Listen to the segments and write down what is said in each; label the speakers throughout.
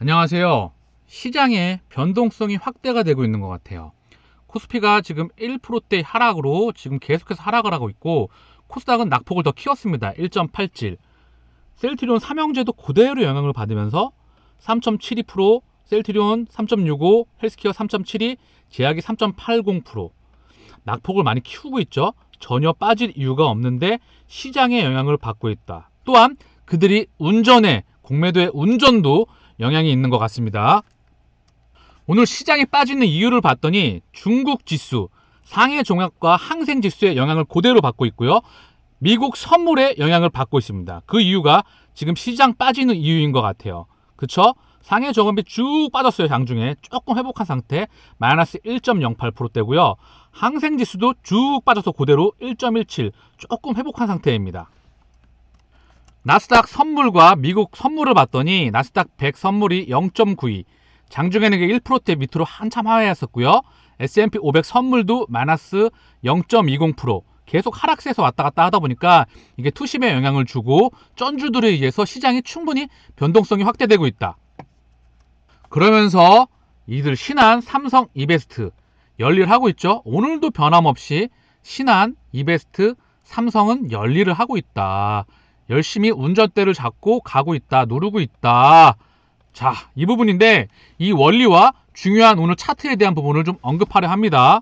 Speaker 1: 안녕하세요. 시장의 변동성이 확대가 되고 있는 것 같아요. 코스피가 지금 1%대 하락으로 지금 계속해서 하락을 하고 있고, 코스닥은 낙폭을 더 키웠습니다. 1.87. 셀트리온 삼형제도 그대로 영향을 받으면서 3.72%, 셀트리온 3.65, 헬스케어 3.72, 제약이 3.80%. 낙폭을 많이 키우고 있죠. 전혀 빠질 이유가 없는데 시장의 영향을 받고 있다. 또한 그들이 공매도의 운전도 영향이 있는 것 같습니다. 오늘 시장이 빠지는 이유를 봤더니 중국 지수, 상해 종합과 항생 지수의 영향을 그대로 받고 있고요. 미국 선물의 영향을 받고 있습니다. 그 이유가 지금 시장 빠지는 이유인 것 같아요. 그쵸? 상해 종합이 쭉 빠졌어요. 장중에 조금 회복한 상태, 마이너스 1.08%대고요. 항생 지수도 쭉 빠져서 그대로 1.17, 조금 회복한 상태입니다. 나스닥 선물과 미국 선물을 봤더니 나스닥 100 선물이 0.92, 장중에는 1%대 밑으로 한참 하회했었고요. S&P 500 선물도 마이너스 0.20%, 계속 하락세에서 왔다 갔다 하다 보니까 이게 투심에 영향을 주고 쩐주들에 의해서 시장이 충분히 변동성이 확대되고 있다. 그러면서 이들 신한, 삼성, 이베스트 열일을 하고 있죠. 오늘도 변함없이 신한, 이베스트, 삼성은 열일을 하고 있다. 열심히 운전대를 잡고 가고 있다. 누르고 있다. 자, 이 부분인데 이 원리와 중요한 오늘 차트에 대한 부분을 좀 언급하려 합니다.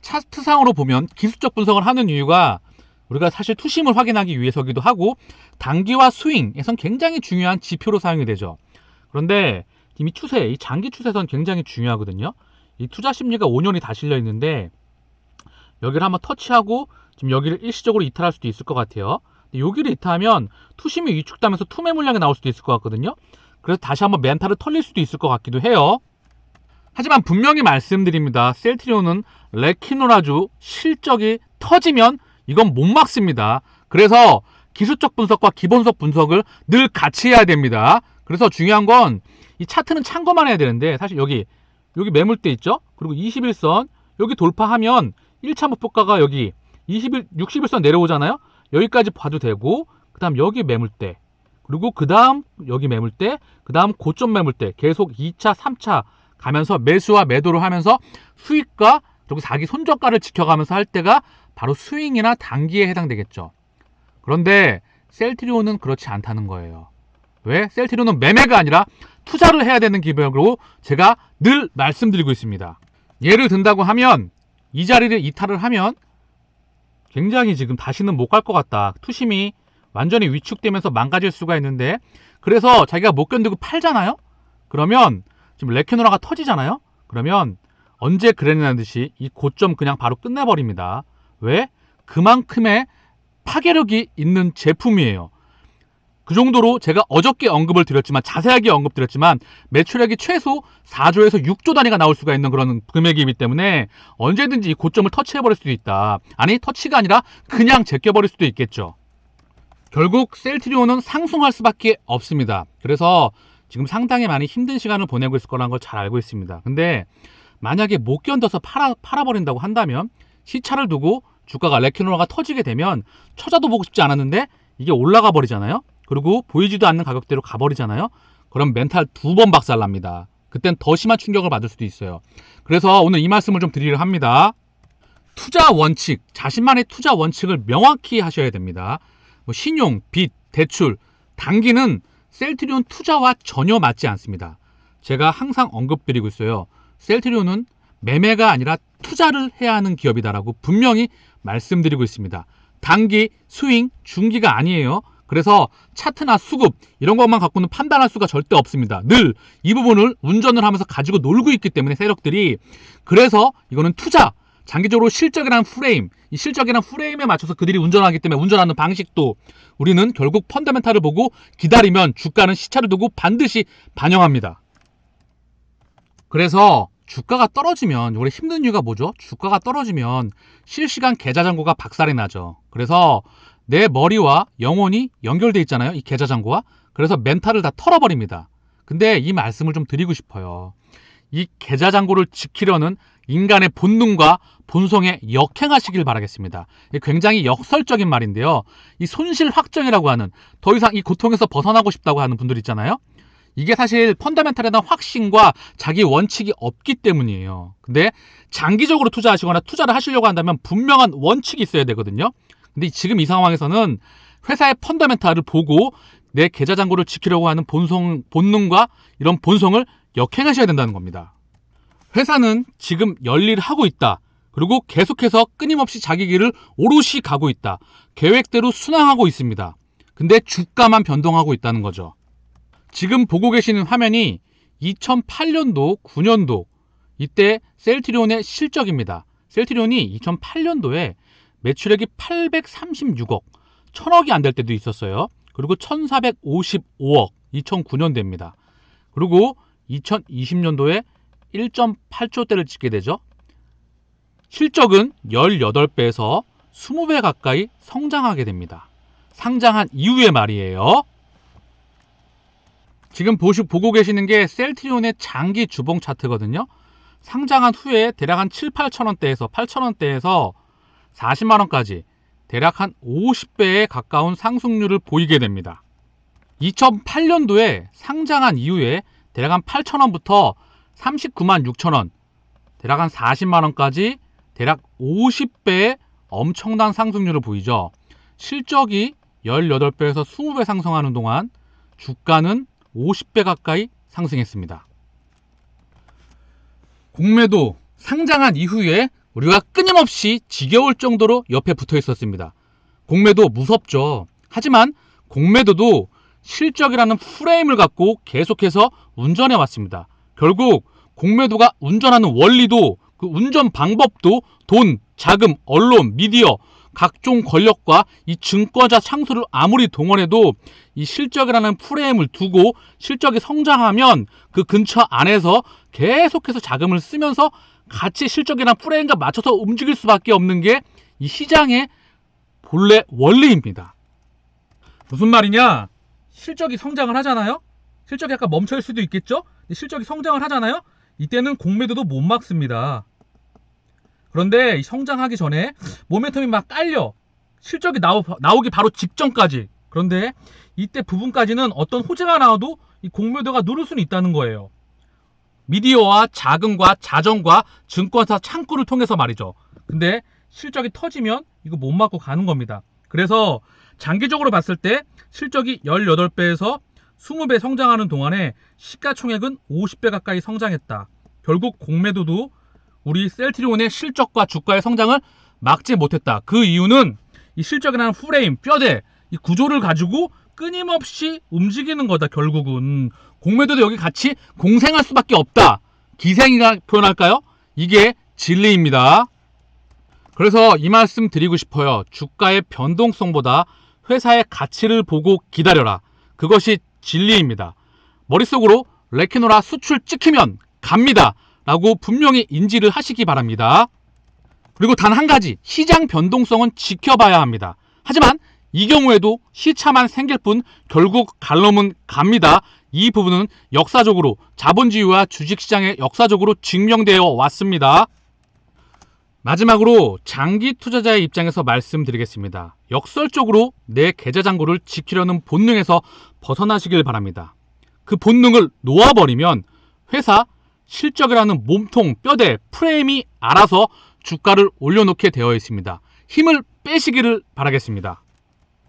Speaker 1: 차트상으로 보면 기술적 분석을 하는 이유가 우리가 사실 투심을 확인하기 위해서기도 하고 단기와 스윙에선 굉장히 중요한 지표로 사용이 되죠. 그런데 이미 이 장기 추세선 굉장히 중요하거든요. 이 투자 심리가 5년이 다 실려 있는데 여기를 한번 터치하고 지금 여기를 일시적으로 이탈할 수도 있을 것 같아요. 여기를 이탈하면 투심이 위축되면서 투매 물량이 나올 수도 있을 것 같거든요. 그래서 다시 한번 멘탈을 털릴 수도 있을 것 같기도 해요. 하지만 분명히 말씀드립니다. 셀트리온은 레키노라주 실적이 터지면 이건 못 막습니다. 그래서 기술적 분석과 기본적 분석을 늘 같이 해야 됩니다. 그래서 중요한 건 이 차트는 참고만 해야 되는데 사실 여기 매물대 있죠? 그리고 21선 여기 돌파하면 1차 목표가가 여기 60일선 내려오잖아요. 여기까지 봐도 되고 그 다음 여기 매물대, 그리고 그 다음 여기 매물대, 그 다음 고점 매물대, 계속 2차 3차 가면서 매수와 매도를 하면서 수익과 그리고 자기 손절가를 지켜가면서 할 때가 바로 스윙이나 단기에 해당되겠죠. 그런데 셀트리온은 그렇지 않다는 거예요. 왜? 셀트리온은 매매가 아니라 투자를 해야 되는 기법으로 제가 늘 말씀드리고 있습니다. 예를 든다고 하면 이 자리를 이탈을 하면 굉장히 지금 다시는 못 갈 것 같다. 투심이 완전히 위축되면서 망가질 수가 있는데, 그래서 자기가 못 견디고 팔잖아요. 그러면 지금 레케노라가 터지잖아요. 그러면 언제 그랬냐는 듯이 이 고점 그냥 바로 끝내버립니다. 왜? 그만큼의 파괴력이 있는 제품이에요. 그 정도로 제가 어저께 언급을 드렸지만, 자세하게 언급드렸지만 매출액이 최소 4조에서 6조 단위가 나올 수가 있는 그런 금액이기 때문에 언제든지 이 고점을 터치해버릴 수도 있다. 아니, 터치가 아니라 그냥 제껴버릴 수도 있겠죠. 결국 셀트리온은 상승할 수밖에 없습니다. 그래서 지금 상당히 많이 힘든 시간을 보내고 있을 거라는 걸 잘 알고 있습니다. 근데 만약에 못 견뎌서 팔아버린다고 한다면 시차를 두고 주가가 레키노라가 터지게 되면 처자도 보고 싶지 않았는데 이게 올라가 버리잖아요. 그리고 보이지도 않는 가격대로 가버리잖아요. 그럼 멘탈 2번 박살납니다. 그땐 더 심한 충격을 받을 수도 있어요. 그래서 오늘 이 말씀을 좀 드리려 합니다. 투자 원칙, 자신만의 투자 원칙을 명확히 하셔야 됩니다. 신용, 빚, 대출, 단기는 셀트리온 투자와 전혀 맞지 않습니다. 제가 항상 언급드리고 있어요. 셀트리온은 매매가 아니라 투자를 해야 하는 기업이다라고 분명히 말씀드리고 있습니다. 단기, 스윙, 중기가 아니에요. 그래서 차트나 수급 이런 것만 갖고는 판단할 수가 절대 없습니다. 늘 이 부분을 운전을 하면서 가지고 놀고 있기 때문에 세력들이, 그래서 이거는 투자, 장기적으로 실적이라는 프레임, 이 실적이라는 프레임에 맞춰서 그들이 운전하기 때문에 운전하는 방식도 우리는 결국 펀더멘탈을 보고 기다리면 주가는 시차를 두고 반드시 반영합니다. 그래서 주가가 떨어지면 우리 힘든 이유가 뭐죠? 주가가 떨어지면 실시간 계좌잔고가 박살이 나죠. 그래서 내 머리와 영혼이 연결돼 있잖아요. 이 계좌잔고와. 그래서 멘탈을 다 털어버립니다. 근데 이 말씀을 좀 드리고 싶어요. 이 계좌잔고를 지키려는 인간의 본능과 본성에 역행하시길 바라겠습니다. 굉장히 역설적인 말인데요. 이 손실 확정이라고 하는, 더 이상 이 고통에서 벗어나고 싶다고 하는 분들 있잖아요. 이게 사실 펀더멘탈에 대한 확신과 자기 원칙이 없기 때문이에요. 근데 장기적으로 투자하시거나 투자를 하시려고 한다면 분명한 원칙이 있어야 되거든요. 근데 지금 이 상황에서는 회사의 펀더멘탈을 보고 내 계좌 잔고를 지키려고 하는 본능과 이런 본성을 역행하셔야 된다는 겁니다. 회사는 지금 열일하고 있다. 그리고 계속해서 끊임없이 자기 길을 오롯이 가고 있다. 계획대로 순항하고 있습니다. 근데 주가만 변동하고 있다는 거죠. 지금 보고 계시는 화면이 2008년도, 9년도 이때 셀트리온의 실적입니다. 셀트리온이 2008년도에 매출액이 836억, 1000억이 안 될 때도 있었어요. 그리고 1455억, 2009년도입니다. 그리고 2020년도에 1.8조대를 찍게 되죠. 실적은 18배에서 20배 가까이 성장하게 됩니다. 상장한 이후의 말이에요. 지금 보고 계시는 게 셀트리온의 장기 주봉 차트거든요. 상장한 후에 대략 한 7, 8천원대에서 8천원대에서 40만원까지 대략 한 50배에 가까운 상승률을 보이게 됩니다. 2008년도에 상장한 이후에 대략 한 8천원부터 39만 6천원, 대략 한 40만원까지 대략 50배의 엄청난 상승률을 보이죠. 실적이 18배에서 20배 상승하는 동안 주가는 50배 가까이 상승했습니다. 공매도 상장한 이후에 우리가 끊임없이 지겨울 정도로 옆에 붙어 있었습니다. 공매도 무섭죠. 하지만 공매도도 실적이라는 프레임을 갖고 계속해서 운전해 왔습니다. 결국 공매도가 운전하는 원리도 그 운전 방법도 돈, 자금, 언론, 미디어, 각종 권력과 이 증권자 창수를 아무리 동원해도 이 실적이라는 프레임을 두고 실적이 성장하면 그 근처 안에서 계속해서 자금을 쓰면서 같이 실적이라는 프레임과 맞춰서 움직일 수밖에 없는 게 이 시장의 본래 원리입니다. 무슨 말이냐? 실적이 성장을 하잖아요? 실적이 약간 멈춰일 수도 있겠죠? 실적이 성장을 하잖아요? 이때는 공매도도 못 막습니다. 그런데 성장하기 전에 모멘텀이 막 깔려 실적이 나오기 바로 직전까지, 그런데 이때 부분까지는 어떤 호재가 나와도 이 공매도가 누를 수는 있다는 거예요. 미디어와 자금과 자정과 증권사 창구를 통해서 말이죠. 근데 실적이 터지면 이거 못 막고 가는 겁니다. 그래서 장기적으로 봤을 때 실적이 18배에서 20배 성장하는 동안에 시가총액은 50배 가까이 성장했다. 결국 공매도도 우리 셀트리온의 실적과 주가의 성장을 막지 못했다. 그 이유는 이 실적이라는 프레임, 뼈대, 이 구조를 가지고 끊임없이 움직이는 거다. 결국은 공매도도 여기 같이 공생할 수밖에 없다. 기생이라 표현할까요? 이게 진리입니다. 그래서 이 말씀 드리고 싶어요. 주가의 변동성보다 회사의 가치를 보고 기다려라. 그것이 진리입니다. 머릿속으로 레키노라 수출 찍히면 갑니다 라고 분명히 인지를 하시기 바랍니다. 그리고 단 한 가지, 시장 변동성은 지켜봐야 합니다. 하지만 이 경우에도 시차만 생길 뿐 결국 갈 놈은 갑니다. 이 부분은 역사적으로 자본주의와 주식시장에 역사적으로 증명되어 왔습니다. 마지막으로 장기 투자자의 입장에서 말씀드리겠습니다. 역설적으로 내 계좌 잔고를 지키려는 본능에서 벗어나시길 바랍니다. 그 본능을 놓아버리면 회사 실적이라는 몸통, 뼈대, 프레임이 알아서 주가를 올려놓게 되어 있습니다. 힘을 빼시기를 바라겠습니다.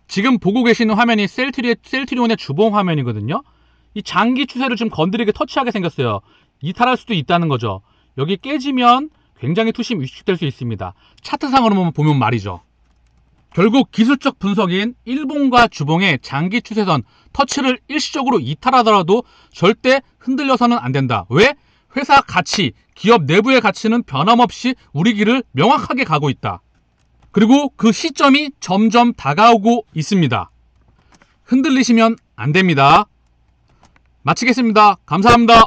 Speaker 1: 지금 보고 계시는 화면이 셀트리온의 주봉 화면이거든요. 이 장기 추세를 좀 건드리게 터치하게 생겼어요. 이탈할 수도 있다는 거죠. 여기 깨지면 굉장히 투심 위축될 수 있습니다. 차트상으로 보면 말이죠. 결국 기술적 분석인 일봉과 주봉의 장기 추세선 터치를 일시적으로 이탈하더라도 절대 흔들려서는 안 된다. 왜? 회사 가치, 기업 내부의 가치는 변함없이 우리 길을 명확하게 가고 있다. 그리고 그 시점이 점점 다가오고 있습니다. 흔들리시면 안 됩니다. 마치겠습니다. 감사합니다.